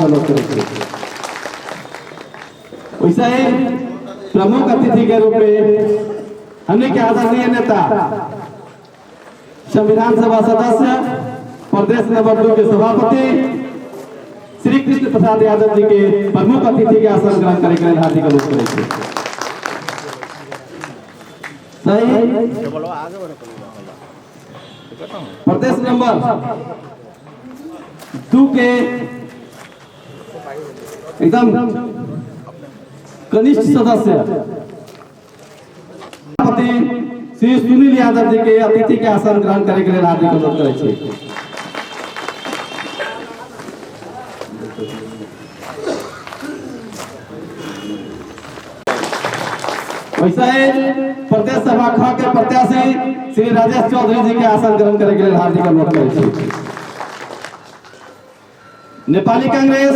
अनुरोध करेंगे। वैसे ही प्रमुख अतिथि के रूप में हमने के आदरणीय नेता संविधान सभा सदस्य प्रदेश नंबर 2 के सभापति श्री कृष्ण प्रसाद यादव जी के प्रमुख अतिथि के आसन ग्रहण करे के हार्दिक अनुरोध करेंगे। प्रदेश नंबर 2 के एकदम कनिष्ठ सदस्य श्री सुनील यादव जी के अतिथि के आसन ग्रहण करे के हार्दिक अनुरोध करेंगे। वैसा ही प्रदेश सभा ख के प्रत्याशी श्री राजेश चौधरी जी के आसन ग्रहण करे के हार्दिक अनुरोध करेंगे। नेपाली कांग्रेस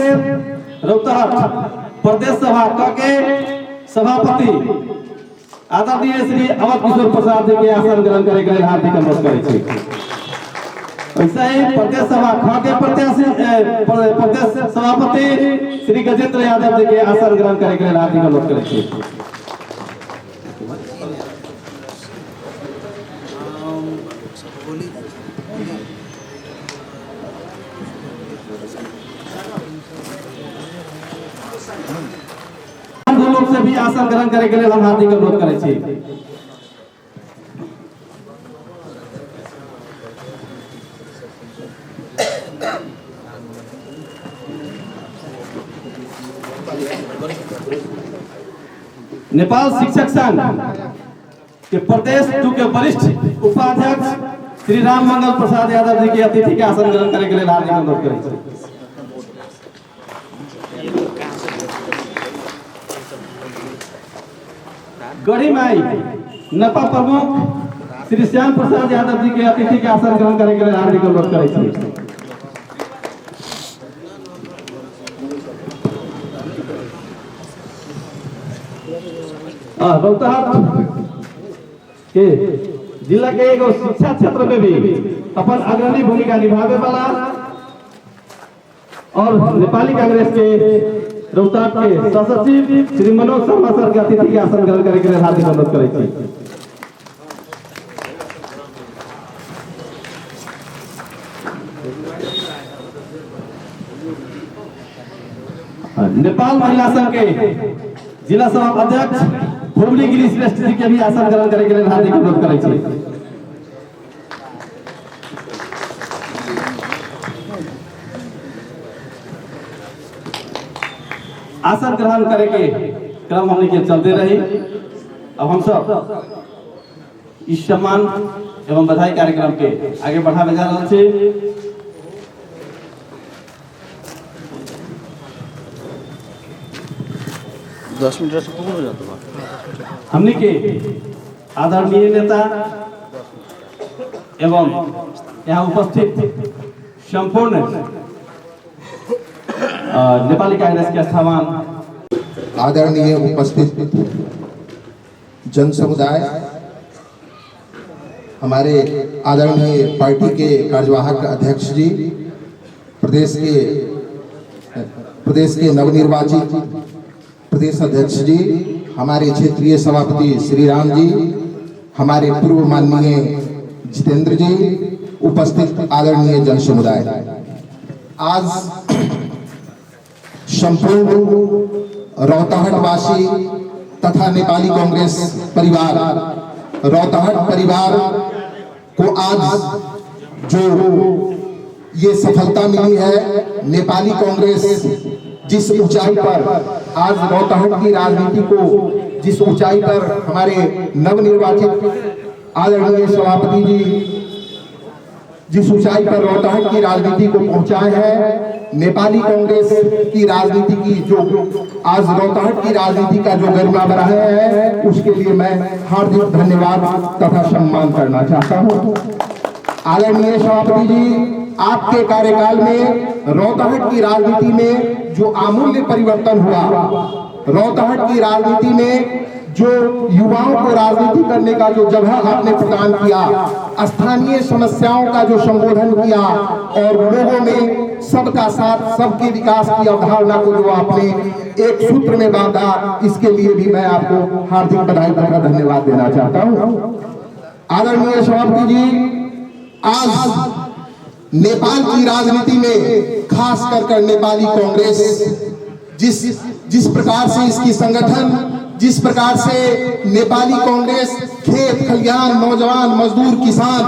रौतहट प्रदेश सभा क के सभापति आदरणीय श्री अवध किशोर प्रसाद जी के आसन ग्रहण करे के हार्दिक अनुरोध करेंगे। वैसा ही प्रदेश सभा ख के प्रत्याशी प्रदेश सभापति श्री गजेंद्र यादव जी के आसन ग्रहण करे के हार्दिक अनुरोध करेंगे। लोग से भी आसन ग्रहण करे के लिए हम हार्दिक अनुरोध करै छी। नेपाल शिक्षक संघ के प्रदेश 2 के वरिष्ठ उपाध्यक्ष श्री राम मंगल प्रसाद यादव जी के अतिथि के आसन ग्रहण करे के लिए हार्दिक अनुरोध करै छी। गढ़ीमाई नपा प्रमुख श्री श्याम प्रसाद यादव जी के अतिथि के आसन ग्रहण करे के लिए हार्दिक अनुरोध करै छी। रौतहट के जिला के एगो शिक्षा क्षेत्र में भी अपन अग्रणी भूमिका निभावे वाला और नेपाली कांग्रेस के रौतहट के सचिव श्री मनोज शर्मा सर के अतिथि के आसन ग्रहण करे के लिए हार्दिक अनुरोध करै छी। नेपाल महिला संघ के जिला सभा अध्यक्ष भुवनी गिरी श्रेष्ठ जी के भी आसन ग्रहण करे के लिए हार्दिक अनुरोध करै छी। आसन ग्रहण करे के क्रम हमने के चलते रही। अब हम सब इस सम्मान एवं बधाई कार्यक्रम के आगे बढ़ावे जा रहे छे। हमने के आदरणीय नेता एवं यहाँ उपस्थित संपूर्ण नेपाली कांग्रेस के स्थान आदरणीय उपस्थित जन समुदाय, हमारे आदरणीय पार्टी के कार्यवाहक अध्यक्ष जी, प्रदेश के नवनिर्वाचित प्रदेश अध्यक्ष जी, हमारे क्षेत्रीय सभापति श्री राम जी, हमारे पूर्व माननीय जितेंद्र जी, उपस्थित आदरणीय जन समुदाय, आज संपूर्ण रौतहट वासी तथा नेपाली कांग्रेस परिवार, रौतहट परिवार को आज जो ये सफलता मिली है, नेपाली कांग्रेस जिस ऊंचाई पर आज रौतहट की राजनीति को जिस ऊंचाई पर हमारे नवनिर्वाचित आदरणीय सभापति जी जिस ऊंचाई पर रौतहट की राजनीति को पहुंचाए हैं, नेपाली कांग्रेस की राजनीति की जो आज रौतहट की राजनीति का जो गरिमा बढ़ाया है, उसके लिए मैं हार्दिक धन्यवाद तथा सम्मान करना चाहता हूं। आदरणीय सभापति जी, आपके कार्यकाल में रौतहट की राजनीति में जो आमूल्य परिवर्तन हुआ, रौतहट की राजनीति में जो युवाओं को राजनीति करने का जो जगह आपने प्रदान किया, स्थानीय समस्याओं का जो संबोधन किया और लोगों में सबका साथ सबके विकास की अवधारणा को जो आपने एक सूत्र में बांधा, इसके लिए भी मैं आपको हार्दिक बधाई तथा धन्यवाद देना चाहता हूं। आदरणीय सभापति जी, आज नेपाल की राजनीति में खास कर नेपाली कांग्रेस जिस प्रकार से इसकी संगठन, जिस प्रकार से नेपाली कांग्रेस खेत खलिहान, नौजवान, मजदूर, किसान,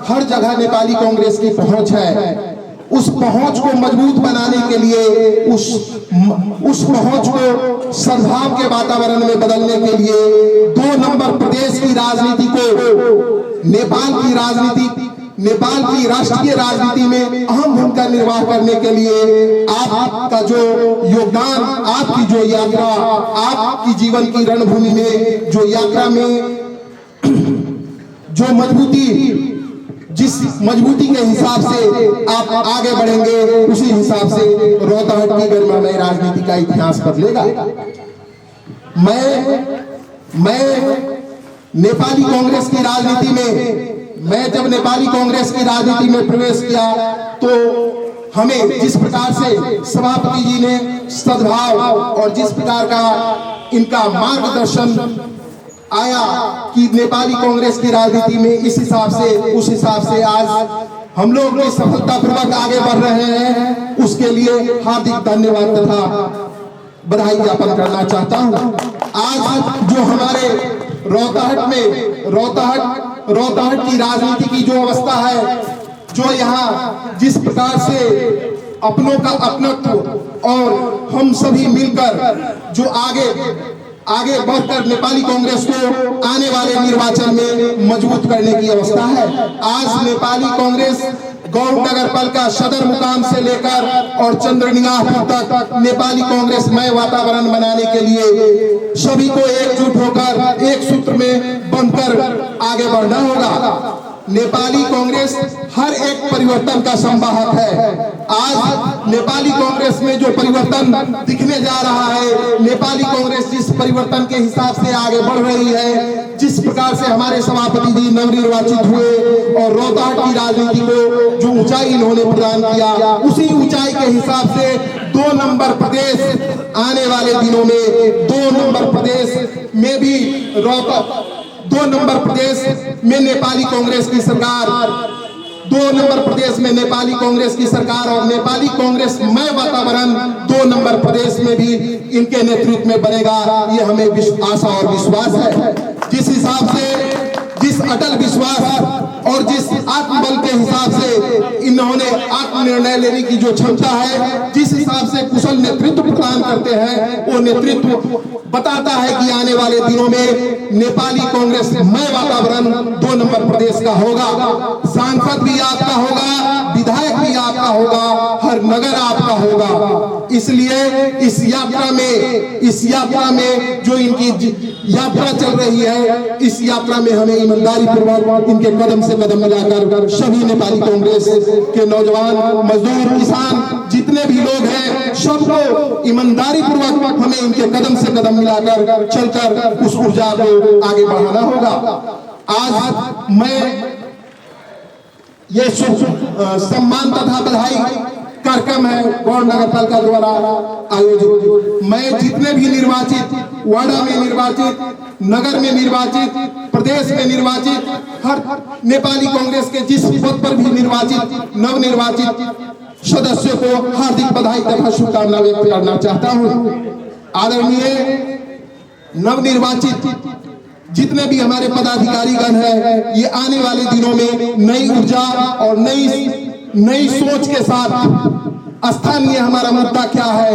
हर जगह नेपाली कांग्रेस की पहुंच है। उस पहुंच को मजबूत बनाने के लिए, उस पहुंच को सद्भाव के वातावरण में बदलने के लिए 2 नंबर प्रदेश की राजनीति को नेपाल की राष्ट्रीय राजनीति में अहम भूमिका निर्वाह करने के लिए आपका जो योगदान, आपकी जो यात्रा, आपकी जीवन की रणभूमि में जो यात्रा में जो जिस मजबूती के हिसाब से आप आगे बढ़ेंगे, उसी हिसाब से रोहताहट की गरिमामय राजनीति का इतिहास बदलेगा। मैं नेपाली कांग्रेस की राजनीति में, मैं जब नेपाली कांग्रेस की राजनीति में प्रवेश किया तो हमें जिस प्रकार से सभापति जी ने सद्भाव और जिस प्रकार का इनका मार्गदर्शन आया कि नेपाली कांग्रेस की राजनीति में इस हिसाब से, उस हिसाब से आज हम लोग भी सफलतापूर्वक आगे बढ़ रहे हैं, उसके लिए हार्दिक धन्यवाद तथा बधाई ज्ञापन करना चाहता हूं। आज जो हमारे रोहताहट की राजनीति की जो अवस्था है, जो यहाँ जिस प्रकार से अपनों का अपनत्व और हम सभी मिलकर जो आगे बढ़कर नेपाली कांग्रेस को आने वाले निर्वाचन में मजबूत करने की अवस्था है। आज नेपाली कांग्रेस गौड़ नगरपालिका सदर मुकाम से लेकर और चंद्रनिगाहपुर तक नेपाली कांग्रेस मय वातावरण बनाने के लिए सभी को एकजुट होकर एक सूत्र में बंधकर आगे बढ़ना होगा। नेपाली कांग्रेस हर एक परिवर्तन का संवाहक है। आज नेपाली कांग्रेस में जो परिवर्तन दिखने जा रहा है, नेपाली कांग्रेस जिस परिवर्तन के हिसाब से आगे बढ़ रही है, जिस प्रकार से हमारे सभापति जी नवनिर्वाचित हुए और रोहताहट की राजनीति को जो ऊंचाई इन्होंने प्रदान किया, उसी ऊंचाई के हिसाब से 2 नंबर प्रदेश आने वाले दिनों में 2 नंबर प्रदेश में भी 2 नंबर प्रदेश में नेपाली कांग्रेस की सरकार, 2 नंबर प्रदेश में नेपाली कांग्रेस की सरकार और नेपाली कांग्रेस मय वातावरण 2 नंबर प्रदेश में भी इनके नेतृत्व में बनेगा, ये हमें आशा और विश्वास है। जिस हिसाब से, जिस अटल विश्वास और जिस आत्मबल के हिसाब से इन्होंने आत्मनिर्णय लेने की जो क्षमता है, जिस हिसाब से कुशल नेतृत्व प्रदान करते हैं, वो नेतृत्व बताता है कि आने वाले दिनों में नेपाली कांग्रेस मय वातावरण 2 नंबर प्रदेश का होगा। सांसद भी आपका होगा, विधायक भी आपका होगा, हर नगर आपका होगा। इसलिए इस यात्रा में जो इनकी यात्रा चल रही है, इस यात्रा में हमें ईमानदारी पूर्वक इनके कदम से कदम मिलाकर सभी नेपाली कांग्रेस के नौजवान, मजदूर, किसान जितने भी लोग हैं, सबको ईमानदारी पूर्वक हमें इनके कदम से कदम मिलाकर चलकर उस ऊर्जा को आगे बढ़ाना होगा। आज मैं ये सम्मान तथा बधाई कार्यक्रम है गौड़ नगरपालिका द्वारा आयोजित। मैं जितने भी निर्वाचित, वार्डा में निर्वाचित, नगर में निर्वाचित, प्रदेश में निर्वाचित, हर नेपाली कांग्रेस के जिस पद पर भी निर्वाचित, नवनिर्वाचित सदस्यों को हार्दिक बधाई तथा शुभकामना व्यक्त करना चाहता हूं। आदरणीय नवनिर्वाचित जितने भी हमारे पदाधिकारीगण हैं, ये आने वाले दिनों में नई ऊर्जा और नई सोच के साथ स्थानीय हमारा मुद्दा क्या है,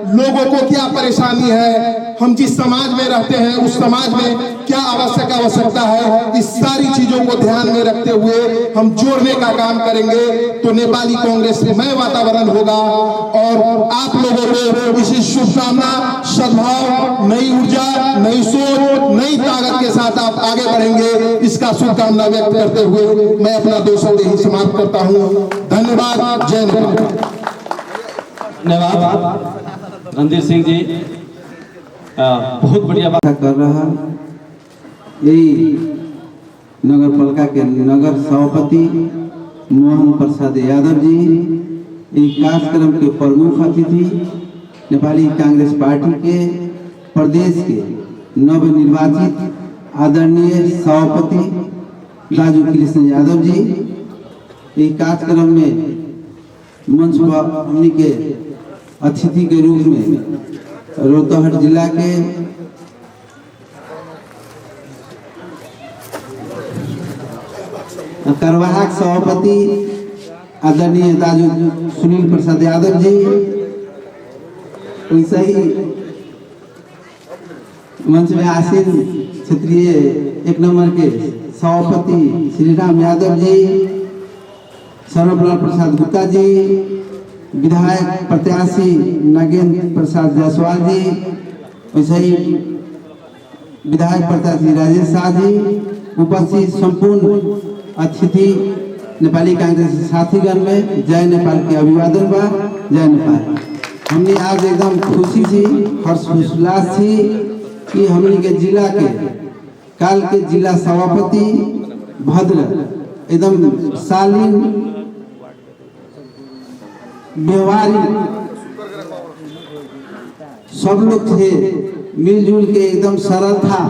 लोगों को क्या परेशानी है, हम जिस समाज में रहते हैं उस समाज में क्या आवश्यकता है, इस सारी चीजों को ध्यान में रखते हुए हम जोड़ने का काम करेंगे तो नेपाली कांग्रेस में वातावरण होगा। और आप लोगों को इसी शुभकामना, सद्भाव, नई ऊर्जा, नई सोच, नई ताकत के साथ आप आगे बढ़ेंगे, इसका शुभकामना व्यक्त करते हुए मैं अपना 2 शब्द ही समाप्त करता हूँ। धन्यवाद। जय हिंद। धन्यवाद रणधीर सिंह जी, बहुत बढ़िया बात कर रहा। यही नगर पालिका के नगर सभापति मोहन प्रसाद यादव जी कार्यक्रम के प्रमुख अतिथि नेपाली कांग्रेस पार्टी के प्रदेश के नवनिर्वाचित आदरणीय सभापति राजू कृष्ण यादव जी, इस कार्यक्रम में मंच पर हमनी के अतिथि के रूप में रौतहट जिला के कार्यवाहक सभापति आदरणीय राजू सुनील प्रसाद यादव जी, वैसे ही मंच में आसीन क्षेत्रीय 1 नंबर के सभापति श्री राम यादव जी, सर्वलाल प्रसाद गुप्ता जी, विधायक प्रत्याशी नागेंद्र प्रसाद जायसवाल जी, वैसे ही विधायक प्रत्याशी राजेश शाह जी, उपस्थित संपूर्ण अतिथि नेपाली कांग्रेस साथीगण में जय नेपाल के अभिवादन बा। जय नेपाल। हमने आज एकदम खुशी थी, हर्षोल्लास थी कि हमने के जिला के काल के जिला सभापति भद्र एकदम शालीन व्यवहारिक सब लोग थे, मिलजुल के एकदम सरल था,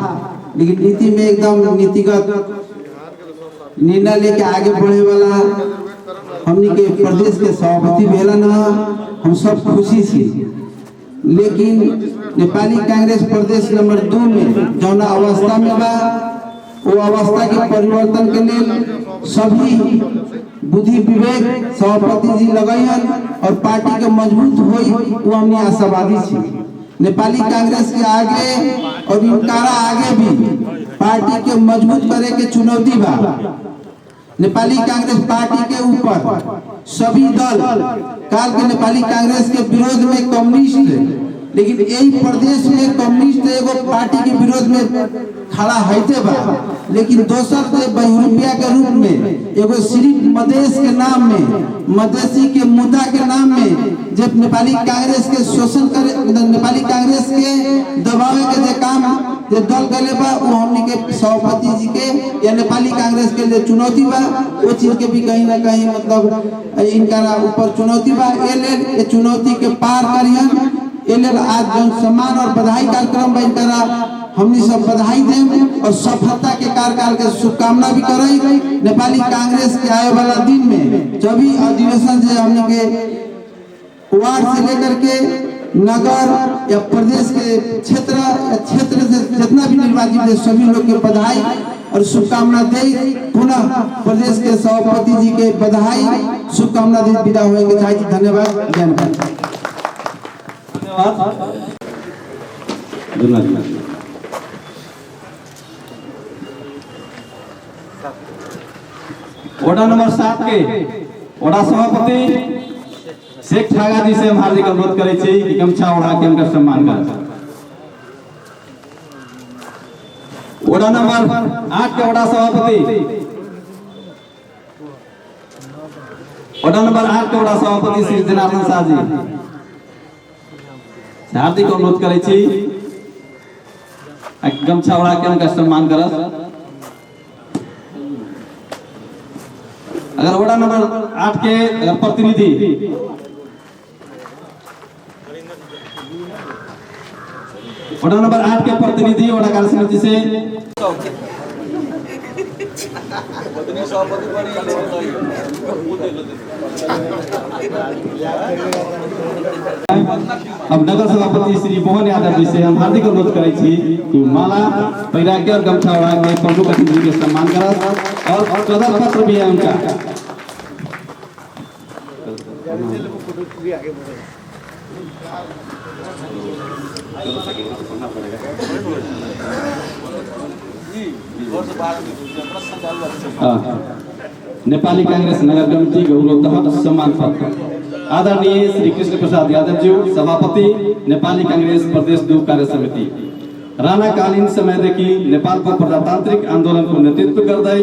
लेकिन नीति में एकदम नीतिगत निर्णय लेके आगे बढ़े वाला हमनी के प्रदेश के सभापति भेला न, हम सब खुशी थी। लेकिन नेपाली कांग्रेस प्रदेश नंबर 2 में जौना अवस्था में बा, वो अवस्था के परिवर्तन के लिए सभी बुद्धि विवेक सभापति जी लगन और पार्टी के मजबूत होई, वो हमने आशावादी थी। नेपाली कांग्रेस के आगे और इनकारा आगे भी पार्टी के मजबूत करे के चुनौती बा। नेपाली कांग्रेस पार्टी के ऊपर सभी दल काल के नेपाली कांग्रेस के विरोध में कम्युनिस्ट, लेकिन यही प्रदेश में कम्युनिस्ट एगो पार्टी के विरोध में खड़ा होते बा, लेकिन दोसर से बहुरूपिया के रूप में एगो सिर्फ मधेश के नाम में, मधेसी के मुद्दा के नाम में जब नेपाली कांग्रेस के शोषण करे, नेपाली कांग्रेस के दबावे के जे काम जे दल गले बा, वो हमनी के सभापति जी के या नेपाली कांग्रेस के लिए चुनौती बा। वो चीज के भी कहीं ना कहीं मतलब इनका ऊपर चुनौती बा। ये चुनौती के पार करियन, ये आज जो सम्मान और बधाई कार्यक्रम बा, इनका हमनी सब बधाई दें और सफलता के कार्यकाल के शुभकामना भी करें। नेपाली कांग्रेस के आए वाला दिन में जब भी अधिवेशन से हमनी के वार्ड से लेकर के नगर या प्रदेश के क्षेत्र या क्षेत्र से जितना भी निर्वाचित है, सभी लोग के बधाई और शुभकामना दे। पुनः प्रदेश के सभापति जी के बधाई शुभकामना दे विदा होंगे। धन्यवाद। जय नेपाल। वार्ड नंबर 7 के वार्ड सभापति शेख ठागा जी से हम हार्दिक अनुरोध करे छी कि गमछा ओढ़ा के उनका सम्मान करें। वार्ड नंबर 8 के वार्ड सभापति श्री जनार्दन शाह जी हार्दिक अनुरोध करे छी गमछा ओढ़ा के उनका सम्मान करस। अगर वार्ड नंबर 8 के अगर प्रतिनिधि वार्ड नंबर 8 के प्रतिनिधि वार्ड कार्य समिति से अब नगर सभापति श्री मोहन यादव जी से हम हार्दिक अनुरोध करे छी कि माला पहिरा के और गमछा ओढ़ा के प्रमुख अतिथि के सम्मान करस और प्रदान पत्र भी है उनका। नेपाली कांग्रेस नगर कमेटी गौरव तहत सम्मान पत्र आदरणीय श्री कृष्ण प्रसाद यादव जी, सभापति नेपाली कांग्रेस प्रदेश 2 कार्य समिति। राणाकालीन समयदेखि नेपालको प्रजातान्त्रिक आन्दोलनको नेतृत्व गर्दै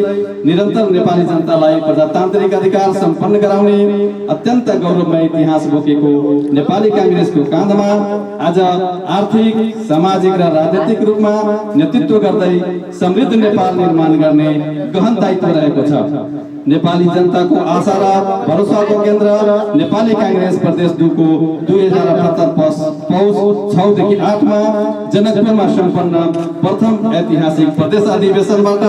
निरन्तर नेपाली जनतालाई प्रजातान्त्रिक अधिकार सम्पन्न गराउने अत्यन्त गौरवमय इतिहास बोकेको नेपाली कांग्रेसको काँधमा आज आर्थिक, सामाजिक र राजनीतिक रूपमा नेतृत्व गर्दै समृद्ध नेपाल निर्माण गर्ने गहन दायित्व रहेको छ। नेपाली जनताको आशा र भरोसाको केन्द्र नेपाली कांग्रेस प्रदेश 2 को 2078 पौष 6 देखि 8 मा जनकपुरमा सम्पन्न प्रथम ऐतिहासिक प्रदेश अधिवेशनबाट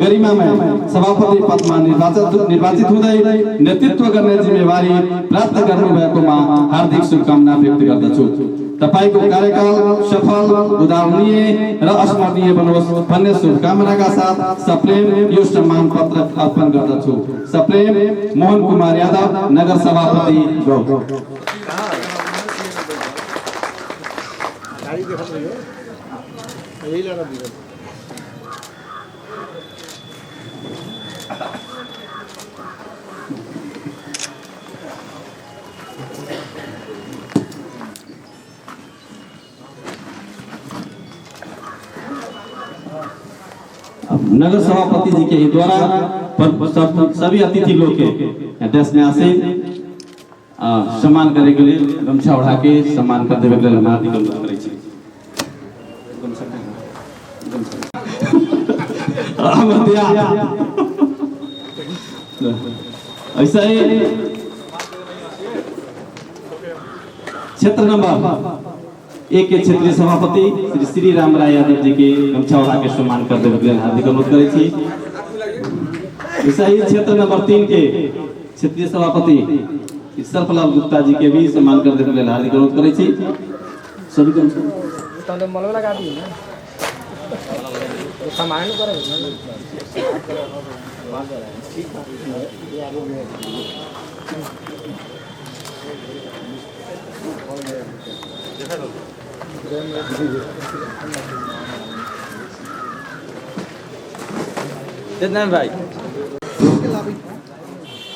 गरिमामय सभापति पदमा निर्वाचित हुँदै नेतृत्व गर्ने जिम्मेवारी प्राप्त गर्नुभएकोमा हार्दिक शुभकामना व्यक्त गर्दछु। तपाईको कार्यकाल सफल, उदाहरणीय र अस्मरणीय बनोस् भन्ने शुभकामनाका साथ सप्रेम यो सम्मान पत्र अर्पण गर्दछु। सप्रेम मोहन कुमार यादव, नगर सभापति गौ। नगर सभापति जी के द्वारा सभी अतिथि लोग के देश में आसे सम्मान करे के लिए गमछा ओढ़ा के सम्मान कर देवे के लिए हम हार्दिक अनुरोध करै छी। ऐसा ही क्षेत्र नंबर 1 के क्षेत्रीय सभापति श्री श्री राम राय यादव जी के गमछा ओढ़ा के सम्मान कर देवे के लिए हार्दिक अनुरोध करै छी। ऐसा ही क्षेत्र नंबर 3 के क्षेत्रीय सभापति सर्फलाल गुप्ता जी के भी सम्मान कर देवे के लिए हार्दिक अनुरोध करै छी। सभी को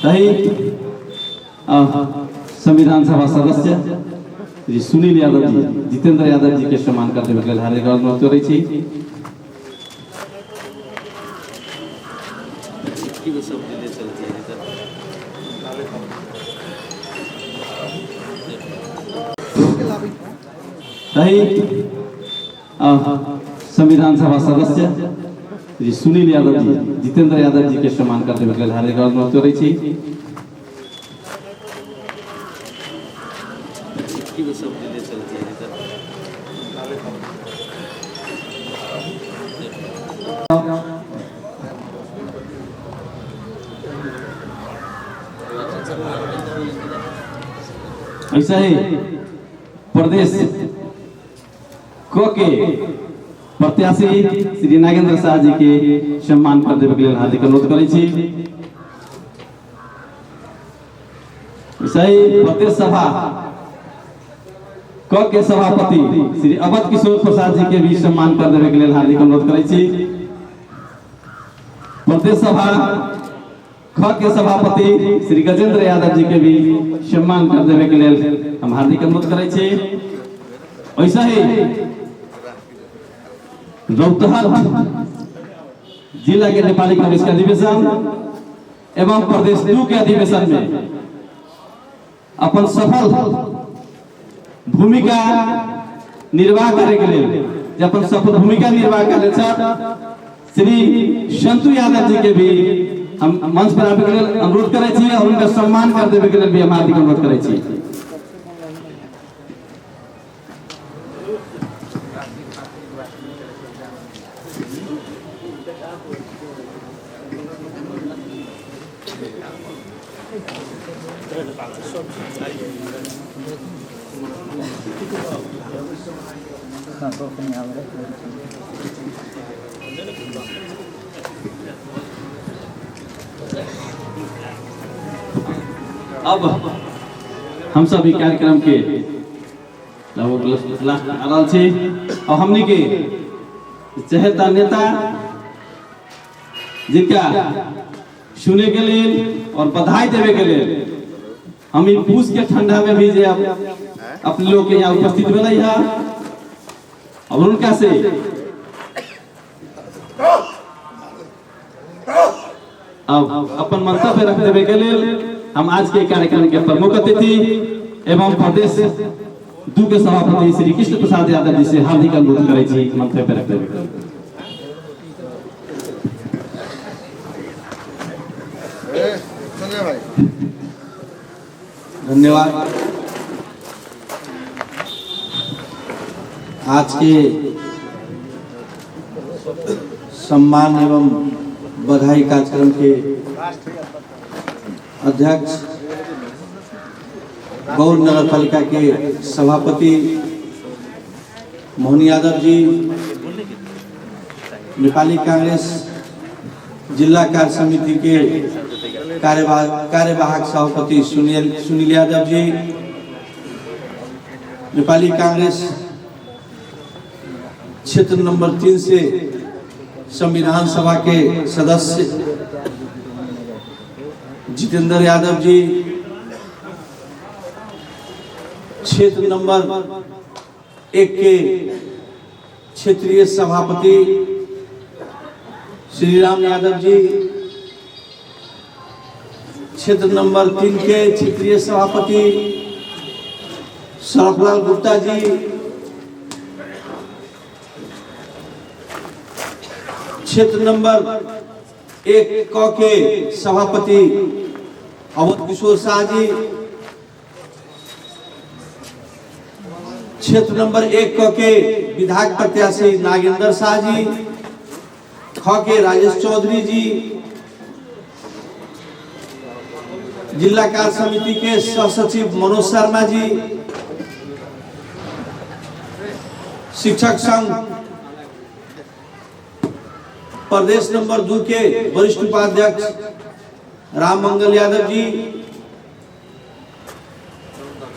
भाई संविधान सभा सदस्य श्री सुनील यादव जी, जितेंद्र यादव जी के सम्मान करते हुए हार्दिक अनुरोध करै छी। संविधान सभा सदस्य श्री सुनील यादव जी, जितेंद्र यादव जी के सम्मान करते हुए हार्दिक अनुरोध करै छी। ऐसा ही प्रदेश क के प्रत्याशी श्री नागेंद्र शाह जी के सम्मान कर देवे के लिए हार्दिक अनुरोध करै छी। ऐसा ही प्रदेश सभा क के सभापति श्री अवध किशोर प्रसाद जी के भी सम्मान कर देवे के लिए हार्दिक अनुरोध करै छी। प्रदेश सभा ख के सभापति श्री गजेंद्र यादव जी के भी सम्मान कर देवे के लिए हम हार्दिक अनुरोध करै छी। ऐसा ही रौतहट जिला के नेपाली कांग्रेस के अधिवेशन एवं प्रदेश 2 के अधिवेशन में अपन सफल भूमिका निर्वाह करे के लिए अपन सफल भूमिका निर्वाह करे श्री संतु यादव जी के भी हम मंच पर आबे के लिए अनुरोध करै छी और उनका सम्मान कर देवे के लिए भी हम हार्दिक अनुरोध करै छी। अब हम सभी कार्यक्रम के लगभग लास्ट आ रहल छी और हमनी के चहेता नेता जिनका सुने के लिए और बधाई देवे के लिए हम इन पूछ के ठंडा में भी जे अपने लोग के यहाँ उपस्थित भेलै है अब उनका से अब अपन मंतव्य रख देवे के लिए हम आज के कार्यक्रम के प्रमुख अतिथि एवं प्रदेश दू के सभापति श्री कृष्ण प्रसाद यादव जी से हार्दिक अनुरोध करे छी मंतव्य रख देवे के लिए। धन्यवाद। आज के सम्मान एवं बधाई कार्यक्रम के अध्यक्ष गौर नगर पालिका के सभापति मोहन यादव जी, नेपाली कांग्रेस जिला कार्य समिति के कार्यवाहक सभापति सुनील यादव जी, नेपाली कांग्रेस क्षेत्र नंबर 3 से संविधान सभा के सदस्य जितेंद्र यादव जी, क्षेत्र नंबर 1 के क्षेत्रीय सभापति श्री राम यादव जी, क्षेत्र नंबर 3 के क्षेत्रीय सभापति सरफलाल गुप्ता जी, क्षेत्र नंबर 1 क के सभापति अवध किशोर शाह जी, क्षेत्र नंबर 1 क के विधायक प्रत्याशी नागेंद्र शाह जी, ख के राजेश चौधरी जी, जिला कार्य समिति के सह सचिव मनोज शर्मा जी, शिक्षक संघ प्रदेश नंबर 2 के वरिष्ठ उपाध्यक्ष राम मंगल यादव जी,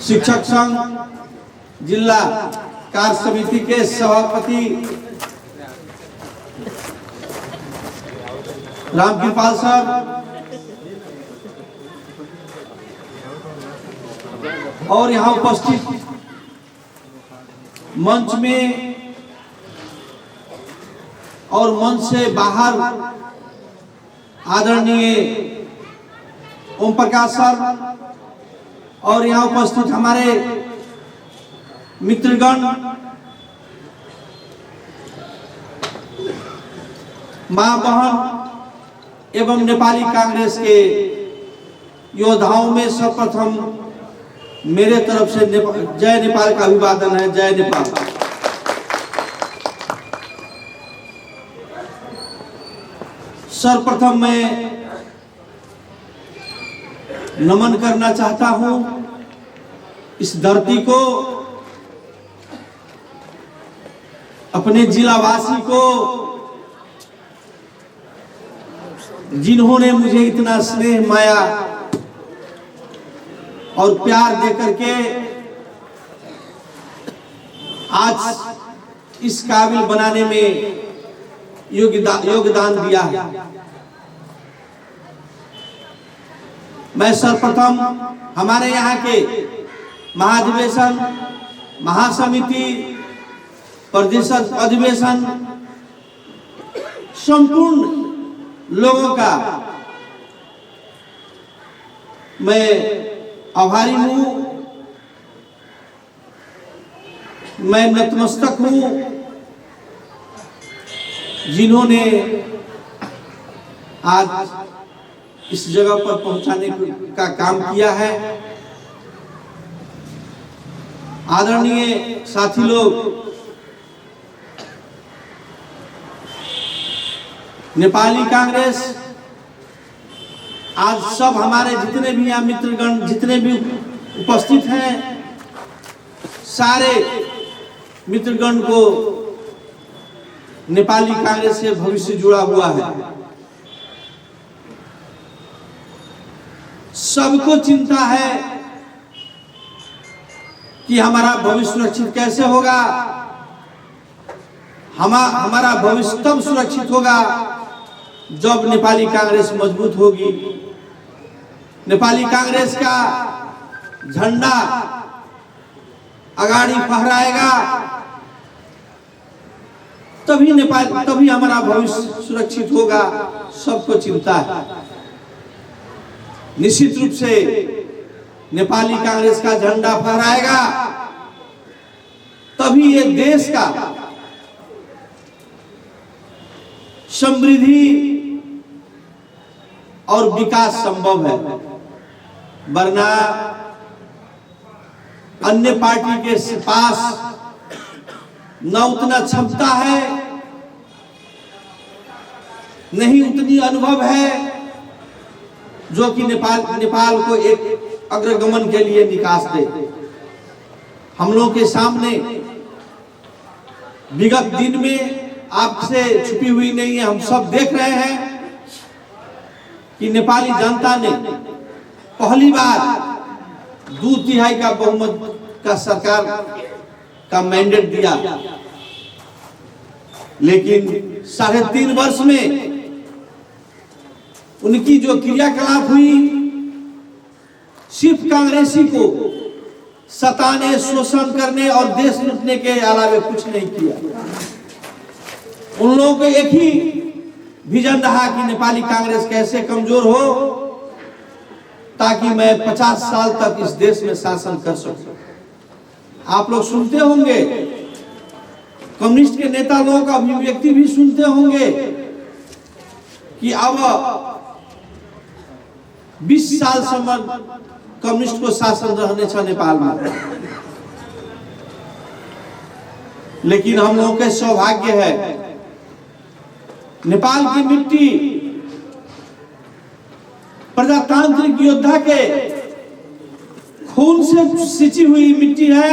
शिक्षक संघ जिला कार्य समिति के सभापति रामकृपाल सर, और यहाँ उपस्थित मंच में और मंच से बाहर आदरणीय ओम प्रकाश सर, और यहाँ उपस्थित हमारे मित्रगण, मां बहन एवं नेपाली कांग्रेस के योद्धाओं में सर्वप्रथम मेरे तरफ से जय नेपाल का अभिवादन है। जय नेपाल। सर्वप्रथम मैं नमन करना चाहता हूं इस धरती को, अपने जिलावासी को, जिन्होंने मुझे इतना स्नेह माया और प्यार देकर के आज इस काबिल बनाने में योगदान दिया है। मैं सर्वप्रथम हमारे यहाँ के महाधिवेशन, महासमिति, प्रदेश अधिवेशन, संपूर्ण लोगों का मैं आभारी हूँ, मैं नतमस्तक हूँ, जिन्होंने आज इस जगह पर पहुंचाने का काम किया है। आदरणीय साथी लोग, नेपाली कांग्रेस आज सब हमारे जितने भी यहाँ मित्रगण, जितने भी उपस्थित हैं, सारे मित्रगण को नेपाली कांग्रेस से भविष्य जुड़ा हुआ है। सबको चिंता है कि हमारा भविष्य सुरक्षित कैसे होगा। हमारा भविष्य तब सुरक्षित होगा जब नेपाली कांग्रेस मजबूत होगी, नेपाली कांग्रेस का झंडा अगाड़ी फहराएगा तभी हमारा भविष्य सुरक्षित होगा, सबको चिंता है। निश्चित रूप से नेपाली कांग्रेस का झंडा फहराएगा, तभी ये देश का समृद्धि और विकास संभव है। वरना अन्य पार्टी के पास न उतना क्षमता है, नहीं उतनी अनुभव है जो कि नेपाल को एक अग्रगमन के लिए निकास दे। हम लोगों के सामने विगत दिन में आपसे छुपी हुई नहीं है, हम सब देख रहे हैं कि नेपाली जनता ने पहली बार 2/3 का बहुमत का सरकार का मैंडेट दिया, लेकिन 3.5 वर्ष में उनकी जो क्रियाकलाप हुई, सिर्फ कांग्रेसी को सताने, शोषण करने और देश लूटने के अलावा कुछ नहीं किया। उन लोगों को एक ही विजन रहा कि नेपाली कांग्रेस कैसे कमजोर हो ताकि मैं 50 साल तक इस देश में शासन कर सकूं। आप लोग सुनते होंगे, कम्युनिस्ट के नेता लोगों का अभिव्यक्ति भी सुनते होंगे कि अब 20 साल सम्म कम्युनिस्ट को शासन रहने छ नेपाल में। लेकिन हम लोगों के सौभाग्य है, नेपाल की मिट्टी प्रजातांत्रिक योद्धा के खून से सिंची हुई मिट्टी है।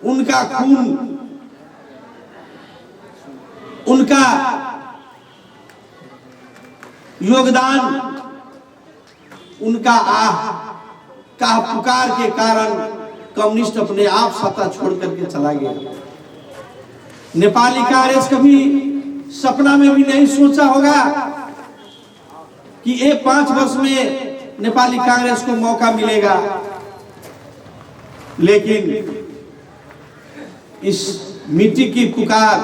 उनका खून, उनका योगदान, उनका आह का पुकार के कारण कम्युनिस्ट अपने आप सत्ता छोड़ करके चला गया। नेपाली कांग्रेस कभी सपना में भी नहीं सोचा होगा कि ये 5 वर्ष में नेपाली कांग्रेस को मौका मिलेगा, लेकिन इस मिट्टी की पुकार,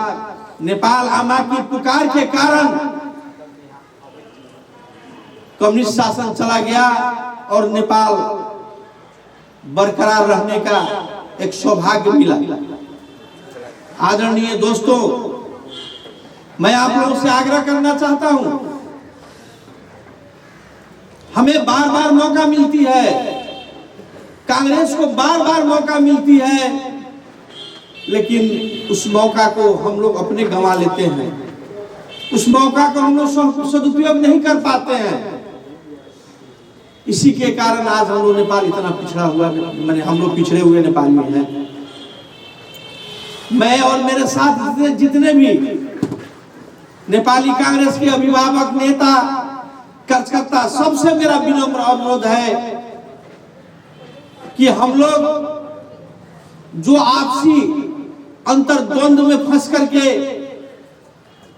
नेपाल आमा की पुकार के कारण कम्युनिस्ट शासन चला गया और नेपाल बरकरार रहने का एक सौभाग्य मिला। आदरणीय दोस्तों, मैं आप लोगों से आग्रह करना चाहता हूं, हमें बार बार मौका मिलती है, कांग्रेस को बार बार मौका मिलती है, लेकिन उस मौका को हम लोग अपने गंवा लेते हैं। उस मौका को हम लोग सदुपयोग नहीं कर पाते हैं। इसी के कारण आज हम लोग नेपाल इतना पिछड़ा हुआ, मैंने हम लोग पिछड़े हुए नेपाली हैं। मैं और मेरे साथ जितने भी नेपाली कांग्रेस के अभिभावक, नेता, कार्यकर्ता, सबसे मेरा विनम्र अनुरोध है कि हम लोग जो आपसी अंतर्द्वंद में फंस करके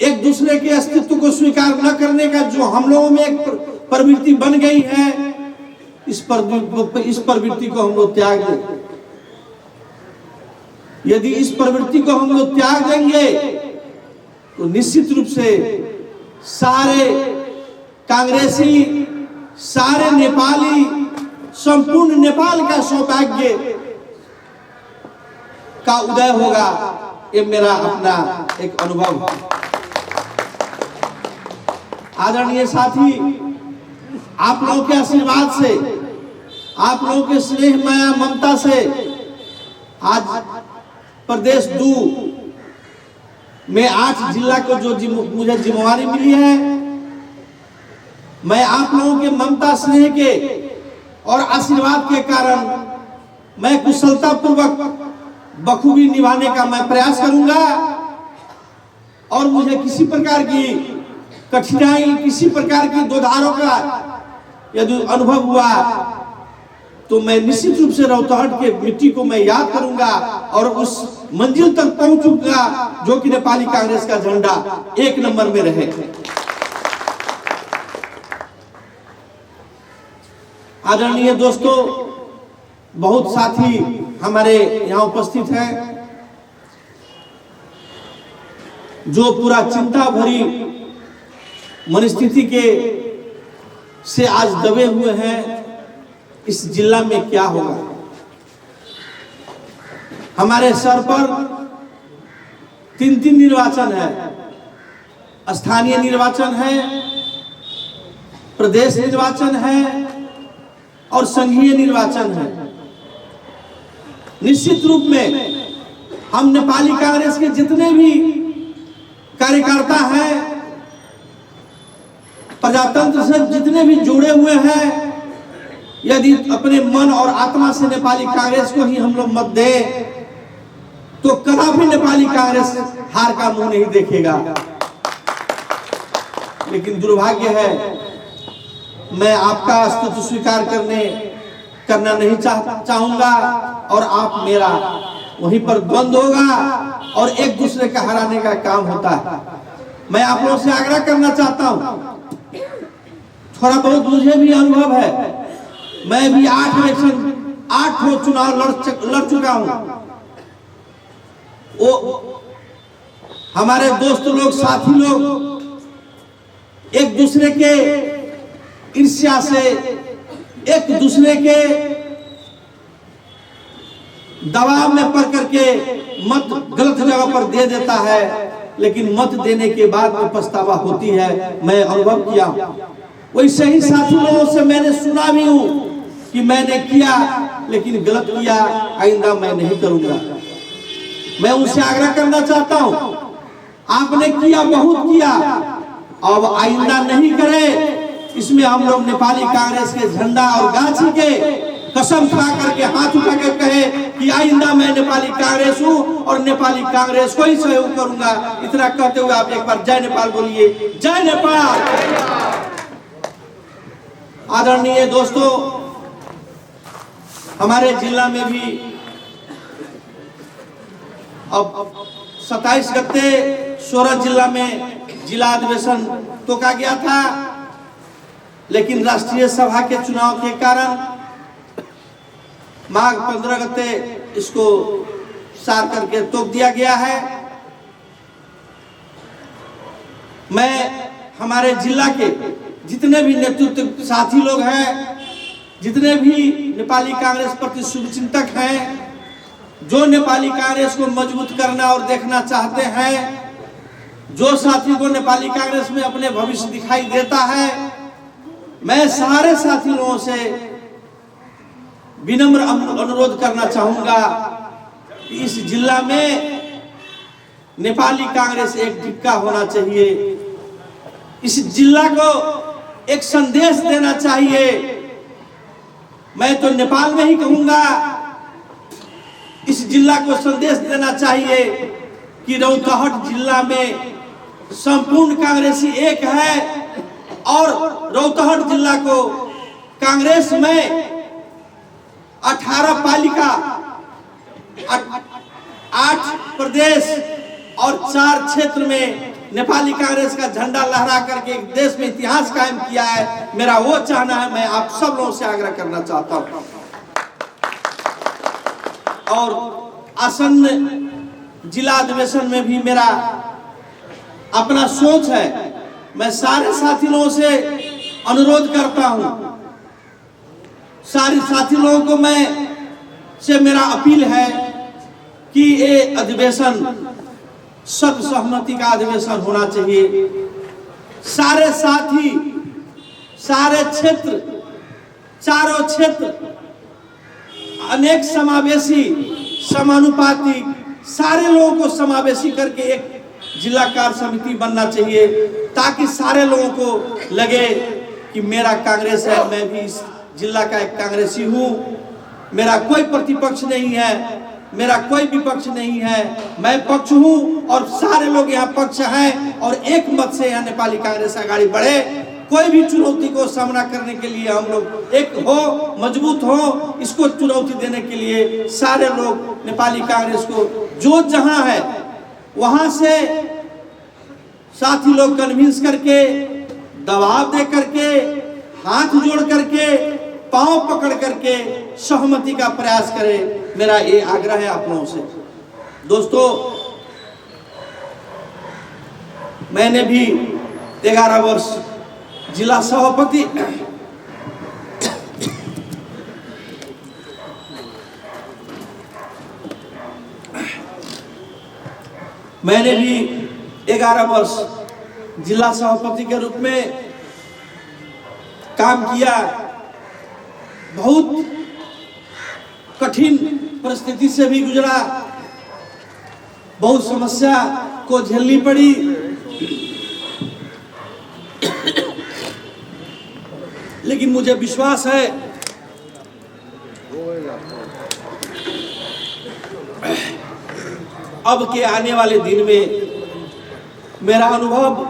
एक दूसरे के अस्तित्व को स्वीकार न करने का जो हम लोगों में एक प्रवृत्ति बन गई है, इस प्रवृत्ति को हम लोग त्याग दें। यदि इस प्रवृत्ति को हम लोग त्याग देंगे तो निश्चित रूप से सारे कांग्रेसी, सारे नेपाली, संपूर्ण नेपाल का सौभाग्य का उदय होगा। ये मेरा अपना एक अनुभव है। आदरणीय साथी, आप लोगों के आशीर्वाद से, आप लोगों के स्नेह, माया, ममता से आज प्रदेश 2 में 8 जिला को जो मुझे जिम्मेवारी मिली है, मैं आप लोगों के ममता, स्नेह के और आशीर्वाद के कारण मैं कुशलता पूर्वक बखूबी निभाने का मैं प्रयास करूंगा। और मुझे किसी प्रकार की कठिनाई, किसी प्रकार की दोधारों का यदि अनुभव हुआ तो मैं निश्चित रूप से रौतहट के मिट्टी को मैं याद करूंगा और उस मंजिल तक पहुंचूंगा जो कि नेपाली कांग्रेस का झंडा 1 नंबर में रहे। आदरणीय दोस्तों, बहुत साथी हमारे यहाँ उपस्थित हैं। जो पूरा चिंता भरी मनस्थिति के से आज दबे हुए हैं, इस जिला में क्या होगा। हमारे सर पर 3 निर्वाचन है, स्थानीय निर्वाचन है, प्रदेश निर्वाचन है और संघीय निर्वाचन है। निश्चित रूप में हम नेपाली कांग्रेस के जितने भी कार्यकर्ता हैं, प्रजातंत्र से जितने भी जुड़े हुए हैं, यदि अपने मन और आत्मा से नेपाली कांग्रेस को ही हम लोग मत दें तो कदापि नेपाली कांग्रेस हार का मुंह नहीं देखेगा। लेकिन दुर्भाग्य है, मैं आपका अस्तित्व स्वीकार करना नहीं चाहूंगा और आप मेरा, वहीं पर द्वंद होगा और एक दूसरे का हराने का काम होता है। मैं आप लोगों से आग्रह करना चाहता हूं, थोड़ा बहुत मुझे भी अनुभव है, मैं भी 8 चुनाव लड़ चुका हूं। वो हमारे दोस्त लोग, साथी लोग एक दूसरे के ईर्ष्या से, एक दूसरे के दबाव में पड़ करके मत गलत जगह पर दे देता है, लेकिन मत देने के बाद में पछतावा होती है। मैं अनुभव किया, वैसे ही साथी लोगों से मैंने सुना भी हूं कि मैंने किया लेकिन गलत किया, आइंदा मैं नहीं करूंगा। मैं उनसे आग्रह करना चाहता हूं, आपने किया, बहुत किया, अब आइंदा नहीं करे। इसमें हम लोग नेपाली कांग्रेस के झंडा और गाछी के कसम खा करके हाथ उठा कर कहे कि आइंदा मैं नेपाली कांग्रेस हूं और नेपाली कांग्रेस को ही सहयोग करूंगा। इतना कहते हुए आप एक बार जय नेपाल बोलिए। जय नेपाल। आदरणीय दोस्तों, हमारे जिला में भी अब 27 गते 16 जिला में जिला अधिवेशन तोका गया था, लेकिन राष्ट्रीय सभा के चुनाव के कारण माघ 15 गते इसको सार करके तोक दिया गया है। मैं हमारे जिला के जितने भी नेतृत्व साथी लोग हैं, जितने भी नेपाली कांग्रेस प्रति शुभचिंतक हैं, जो नेपाली कांग्रेस को मजबूत करना और देखना चाहते हैं, जो साथी को नेपाली कांग्रेस में अपने भविष्य दिखाई देता है, मैं सारे साथी लोगों से विनम्र अनुरोध करना चाहूंगा कि इस जिला में नेपाली कांग्रेस एक ढिक्का होना चाहिए। इस जिला को एक संदेश देना चाहिए। मैं तो नेपाल में ही कहूंगा, इस जिला को संदेश देना चाहिए कि रौतहट जिला में संपूर्ण कांग्रेसी एक है और रौतहट जिला को कांग्रेस में 18 पालिका, 8 प्रदेश और 4 क्षेत्र में नेपाली कांग्रेस का झंडा लहरा करके एक देश में इतिहास कायम किया है। मेरा वो चाहना है, मैं आप सब लोगों से आग्रह करना चाहता हूं। और आसन्न जिला अधिवेशन में भी मेरा अपना सोच है। मैं सारे साथी लोगों से अनुरोध करता हूं, सारे साथी लोगों को मेरा अपील है कि ये अधिवेशन सर्वसहमति का अधिवेशन होना चाहिए। सारे साथी, सारे क्षेत्र, चारों क्षेत्र, अनेक समावेशी, समानुपातिक, सारे लोगों को समावेशी करके एक जिला कार्य समिति बनना चाहिए, ताकि सारे लोगों को लगे कि मेरा कांग्रेस है, मैं भी इस जिला का एक कांग्रेसी हूँ। मेरा कोई प्रतिपक्ष नहीं है, मेरा कोई विपक्ष नहीं है, मैं पक्ष हूँ और सारे लोग यहाँ पक्ष हैं और एक मत से यहाँ नेपाली कांग्रेस आगे बढ़े। कोई भी चुनौती को सामना करने के लिए हम लोग एक हो, मजबूत हो। इसको चुनौती देने के लिए सारे लोग नेपाली कांग्रेस को जो जहां है वहां से साथी लोग कन्विंस करके, दबाव दे करके, हाथ जोड़ करके, पांव पकड़ करके सहमति का प्रयास करें। मेरा ये आग्रह है आप लोगों से। दोस्तों, मैंने भी 11 वर्ष जिला सभापति मैंने भी 11 वर्ष जिला सभापति के रूप में काम किया। बहुत कठिन परिस्थिति से भी गुजरा, बहुत समस्या को झेलनी पड़ी। लेकिन मुझे विश्वास है अब के आने वाले दिन में मेरा अनुभव,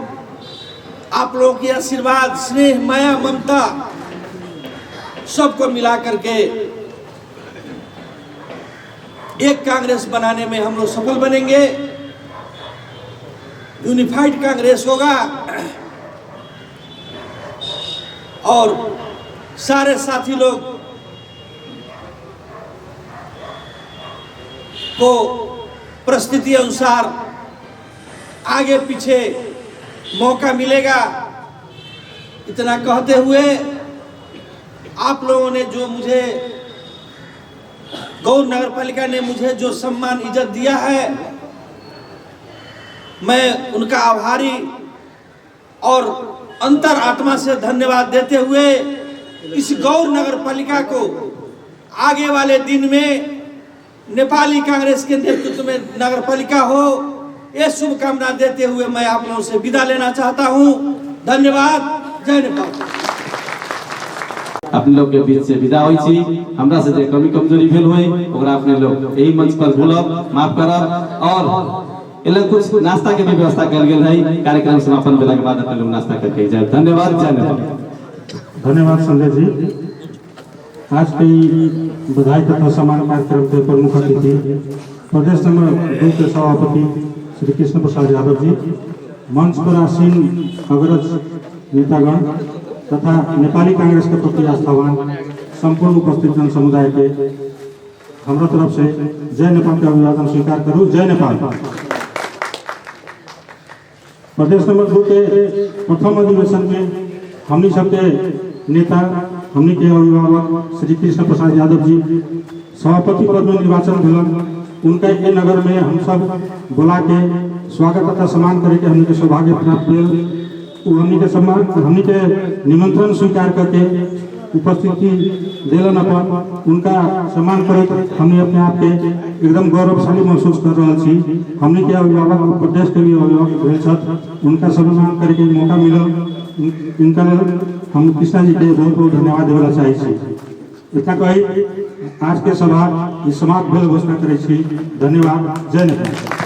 आप लोगों की आशीर्वाद, स्नेह, माया, ममता सबको मिला करके एक कांग्रेस बनाने में हम लोग सफल बनेंगे। यूनिफाइड कांग्रेस होगा और सारे साथी लोग को परिस्थिति अनुसार आगे पीछे मौका मिलेगा। इतना कहते हुए आप लोगों ने जो मुझे, गौर नगर पालिका ने मुझे जो सम्मान इज्जत दिया है, मैं उनका आभारी और अंतर आत्मा से धन्यवाद देते हुए इस गौर नगर पालिका को आगे वाले दिन में नेपाली कांग्रेस के नेतृत्व में नगर पालिका हो, ये शुभकामना देते हुए मैं आप लोगों से विदा लेना चाहता हूं। धन्यवाद। जय नेपाल। अपने लोग के बीच से विदा होई छी। हमरा से जे कमी कमजोरी भेल होई ओकरा अपने लोग यही मंच पर भूलब, माफ करब। और एले कुछ नाश्ता के भी व्यवस्था कल गेल है। कार्यक्रम समापन भेला के बाद अपने लोग नाश्ता करके जाए। धन्यवाद। जय नेपाल। धन्यवाद संजय जी। आज के बधाई तथा सम्मान कार्यक्रम के प्रमुख अतिथि प्रदेश नंबर 2 के सभापति श्री कृष्ण प्रसाद यादव जी, मंच पर आसीन अग्रज नेतागण तथा नेपाली कांग्रेस के प्रति आस्थावान संपूर्ण उपस्थित जन समुदाय के हमारा तरफ से जय नेपाल के अभिवादन स्वीकार करूँ। जय नेपाल। प्रदेश नंबर 2 के प्रथम अधिवेशन में हमनी सबके नेता, हमनी के अभिभावक श्री कृष्ण प्रसाद यादव जी सभापति पद में निर्वाचन भेलन। उनका ये नगर में हम सब बुला के स्वागत तथा सम्मान करे के हमनी के सौभाग्य प्राप्त भेल। हमनी के सम्मान, हमनी के निमंत्रण स्वीकार करके उपस्थिति देलन अपन उनका सम्मान करते हमने अपने आप के एकदम गौरवशाली महसूस कर रहा छी। हमने के अभिभावक प्रदेश के भी अभिभावक भेल छथ, उनका सम्मान करे के मौका मिलल। इनका हम कृष्णा जी के बहुत बहुत धन्यवाद देवला चाहे छी। इतना कही आज के सभा समाप्त भेल घोषणा करे छी। धन्यवाद। जय नेपाल।